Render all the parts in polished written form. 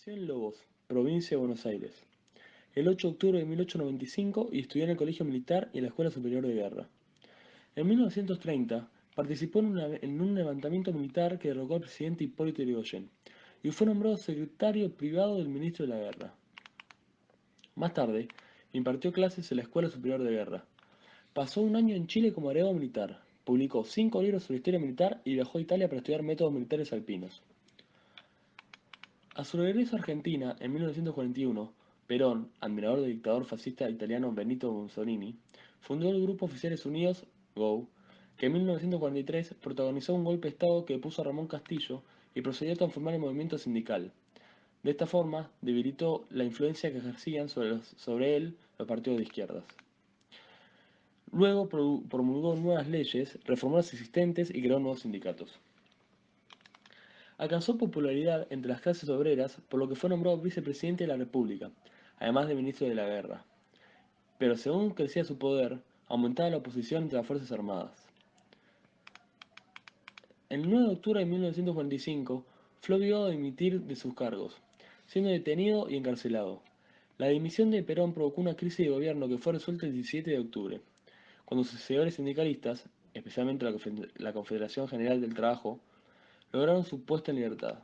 Nació en Lobos, provincia de Buenos Aires, el 8 de octubre de 1895 y estudió en el Colegio Militar y en la Escuela Superior de Guerra. En 1930 participó en un levantamiento militar que derrocó al presidente Hipólito Yrigoyen y fue nombrado secretario privado del ministro de la Guerra. Más tarde, impartió clases en la Escuela Superior de Guerra. Pasó un año en Chile como agregado militar, publicó 5 libros sobre historia militar y viajó a Italia para estudiar métodos militares alpinos. A su regreso a Argentina en 1941, Perón, admirador del dictador fascista italiano Benito Mussolini, fundó el Grupo Oficiales Unidos, GO, que en 1943 protagonizó un golpe de Estado que puso a Ramón Castillo y procedió a transformar el movimiento sindical. De esta forma, debilitó la influencia que ejercían sobre él los partidos de izquierdas. Luego promulgó nuevas leyes, reformó las existentes y creó nuevos sindicatos. Alcanzó popularidad entre las clases obreras, por lo que fue nombrado vicepresidente de la República, además de ministro de la Guerra. Pero según crecía su poder, aumentaba la oposición entre las Fuerzas Armadas. El 9 de octubre de 1945 fue obligado a dimitir de sus cargos, siendo detenido y encarcelado. La dimisión de Perón provocó una crisis de gobierno que fue resuelta el 17 de octubre, cuando sus seguidores sindicalistas, especialmente la Confederación General del Trabajo, lograron su puesta en libertad.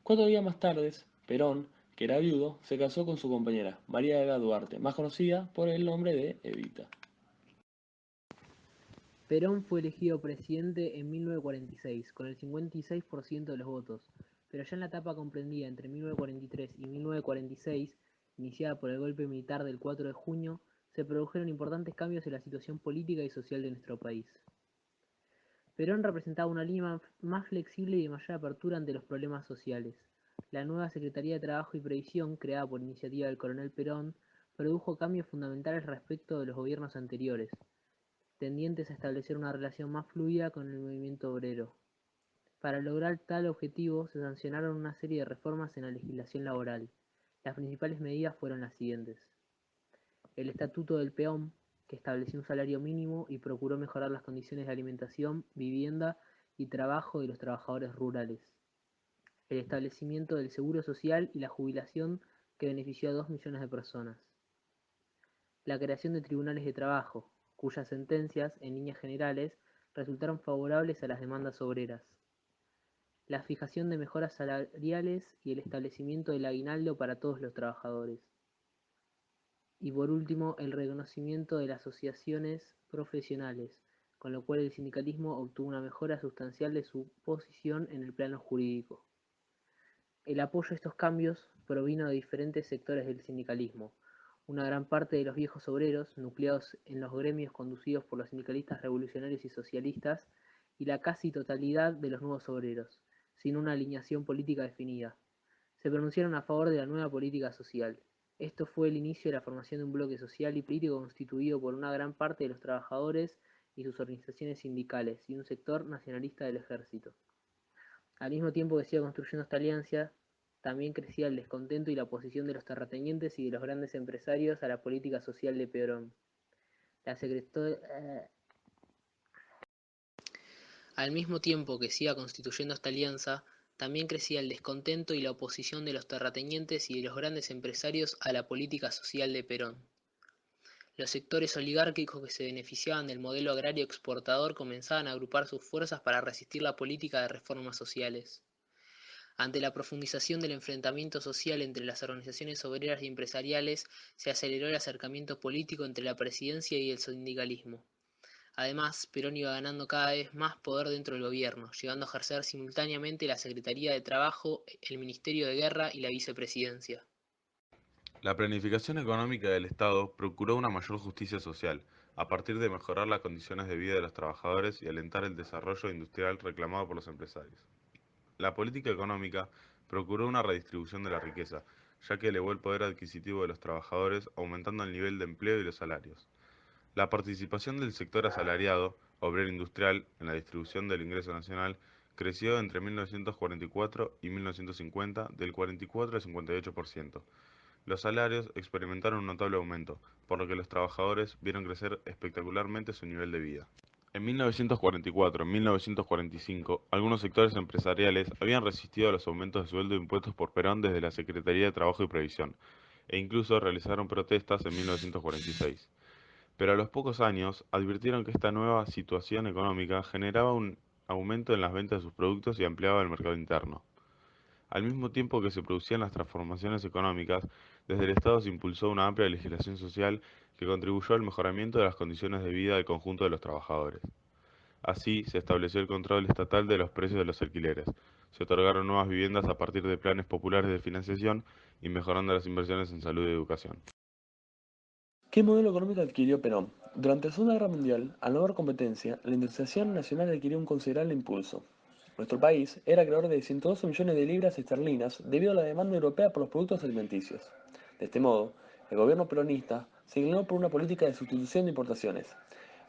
4 días más tarde, Perón, que era viudo, se casó con su compañera, María Eva Duarte, más conocida por el nombre de Evita. Perón fue elegido presidente en 1946, con el 56% de los votos, pero ya en la etapa comprendida entre 1943 y 1946, iniciada por el golpe militar del 4 de junio, se produjeron importantes cambios en la situación política y social de nuestro país. Perón representaba una línea más flexible y de mayor apertura ante los problemas sociales. La nueva Secretaría de Trabajo y Previsión, creada por iniciativa del coronel Perón, produjo cambios fundamentales respecto de los gobiernos anteriores, tendientes a establecer una relación más fluida con el movimiento obrero. Para lograr tal objetivo se sancionaron una serie de reformas en la legislación laboral. Las principales medidas fueron las siguientes: el Estatuto del Peón, que estableció un salario mínimo y procuró mejorar las condiciones de alimentación, vivienda y trabajo de los trabajadores rurales; el establecimiento del Seguro Social y la jubilación, que benefició a 2 millones de personas; la creación de tribunales de trabajo, cuyas sentencias, en líneas generales, resultaron favorables a las demandas obreras; la fijación de mejoras salariales y el establecimiento del aguinaldo para todos los trabajadores; y por último, el reconocimiento de las asociaciones profesionales, con lo cual el sindicalismo obtuvo una mejora sustancial de su posición en el plano jurídico. El apoyo a estos cambios provino de diferentes sectores del sindicalismo: una gran parte de los viejos obreros, nucleados en los gremios conducidos por los sindicalistas revolucionarios y socialistas, y la casi totalidad de los nuevos obreros, sin una alineación política definida. Se pronunciaron a favor de la nueva política social. Esto fue el inicio de la formación de un bloque social y político constituido por una gran parte de los trabajadores y sus organizaciones sindicales, y un sector nacionalista del ejército. Al mismo tiempo que se iba construyendo esta alianza, también crecía el descontento y la oposición de los terratenientes y de los grandes empresarios a la política social de Perón. Al mismo tiempo que se iba constituyendo esta alianza, también crecía el descontento y la oposición de los terratenientes y de los grandes empresarios a la política social de Perón. Los sectores oligárquicos que se beneficiaban del modelo agrario exportador comenzaban a agrupar sus fuerzas para resistir la política de reformas sociales. Ante la profundización del enfrentamiento social entre las organizaciones obreras y empresariales, se aceleró el acercamiento político entre la presidencia y el sindicalismo. Además, Perón iba ganando cada vez más poder dentro del gobierno, llegando a ejercer simultáneamente la Secretaría de Trabajo, el Ministerio de Guerra y la Vicepresidencia. La planificación económica del Estado procuró una mayor justicia social, a partir de mejorar las condiciones de vida de los trabajadores y alentar el desarrollo industrial reclamado por los empresarios. La política económica procuró una redistribución de la riqueza, ya que elevó el poder adquisitivo de los trabajadores, aumentando el nivel de empleo y los salarios. La participación del sector asalariado, obrero industrial, en la distribución del ingreso nacional creció entre 1944 y 1950 del 44 al 58%. Los salarios experimentaron un notable aumento, por lo que los trabajadores vieron crecer espectacularmente su nivel de vida. En 1944 y 1945, algunos sectores empresariales habían resistido a los aumentos de sueldo impuestos por Perón desde la Secretaría de Trabajo y Previsión, e incluso realizaron protestas en 1946. Pero a los pocos años advirtieron que esta nueva situación económica generaba un aumento en las ventas de sus productos y ampliaba el mercado interno. Al mismo tiempo que se producían las transformaciones económicas, desde el Estado se impulsó una amplia legislación social que contribuyó al mejoramiento de las condiciones de vida del conjunto de los trabajadores. Así, se estableció el control estatal de los precios de los alquileres, se otorgaron nuevas viviendas a partir de planes populares de financiación y mejorando las inversiones en salud y educación. ¿Qué modelo económico adquirió Perón? Durante la Segunda Guerra Mundial, al no haber competencia, la industrialización nacional adquirió un considerable impulso. Nuestro país era acreedor de 112 millones de libras esterlinas debido a la demanda europea por los productos alimenticios. De este modo, el gobierno peronista se inclinó por una política de sustitución de importaciones.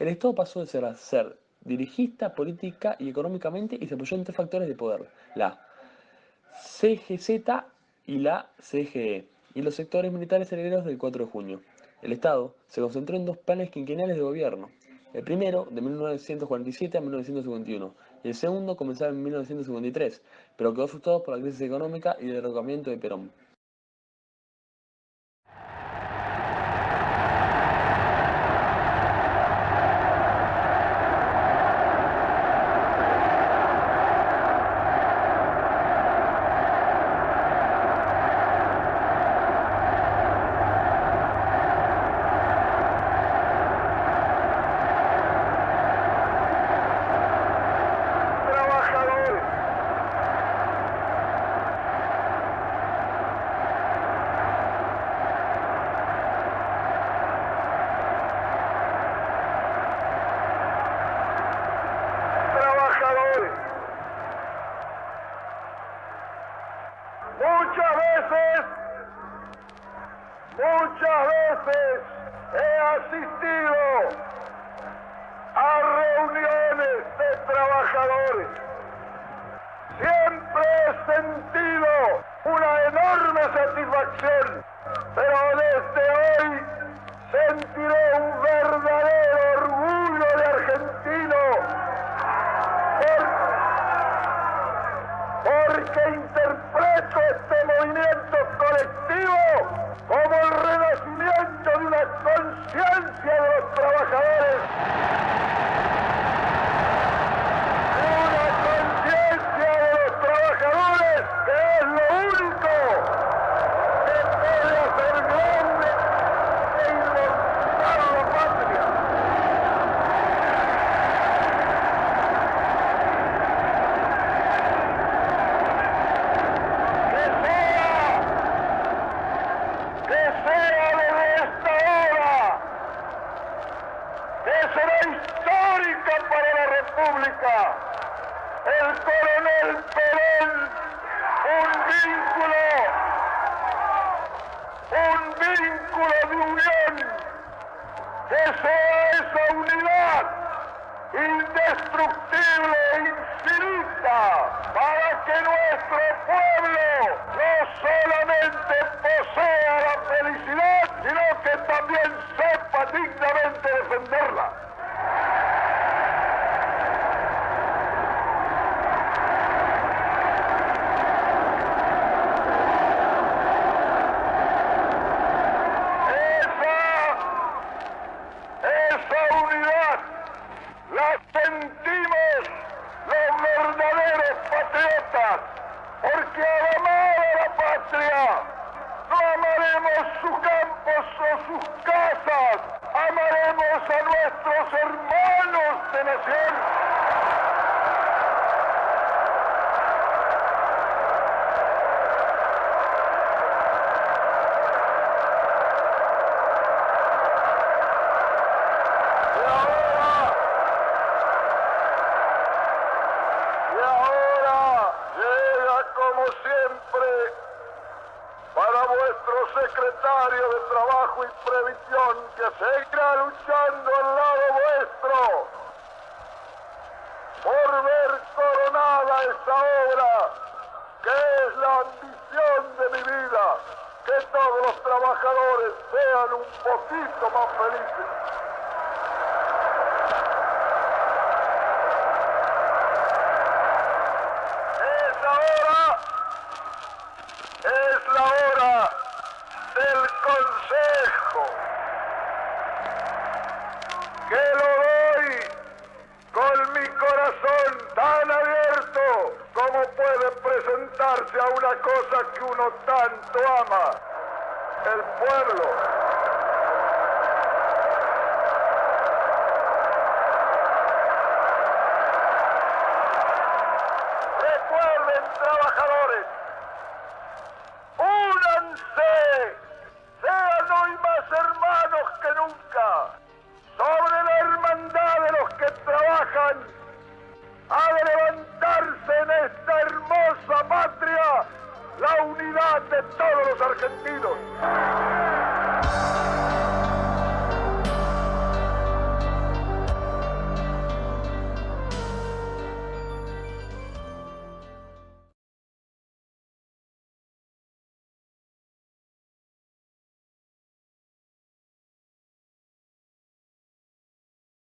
El Estado pasó de ser a ser dirigista, política y económicamente y se apoyó en tres factores de poder: la CGZ y la CGE, y los sectores militares herederos del 4 de junio. El Estado se concentró en dos planes quinquenales de gobierno. El primero, de 1947 a 1951, y el segundo comenzaba en 1953, pero quedó frustrado por la crisis económica y el derrocamiento de Perón. Muchas veces he asistido a reuniones de trabajadores. Siempre he sentido una enorme satisfacción, pero desde hoy sentiré un verdadero orgullo de argentino, porque interpreto este movimiento colectivo como el renacimiento de una conciencia de los trabajadores, una conciencia de los trabajadores que es lo único que puede hacer grande e inmortal la patria. El coronel Perón, un vínculo de unión, que sea esa unidad indestructible e infinita, para que nuestro pueblo no solamente posea la felicidad, sino que también sepa dignamente defenderla. Porque al amar a la patria, no amaremos sus campos o sus casas, amaremos a nuestros hermanos de nación. Secretario de Trabajo y Previsión, que seguirá luchando al lado vuestro por ver coronada esta obra, que es la ambición de mi vida, que todos los trabajadores sean un poquito más felices. del pueblo. Recuerden, trabajadores, únanse, sean hoy más hermanos que nunca. Sobre la hermandad de los que trabajan, ha de levantarse en esta hermosa patria la unidad de todos los argentinos.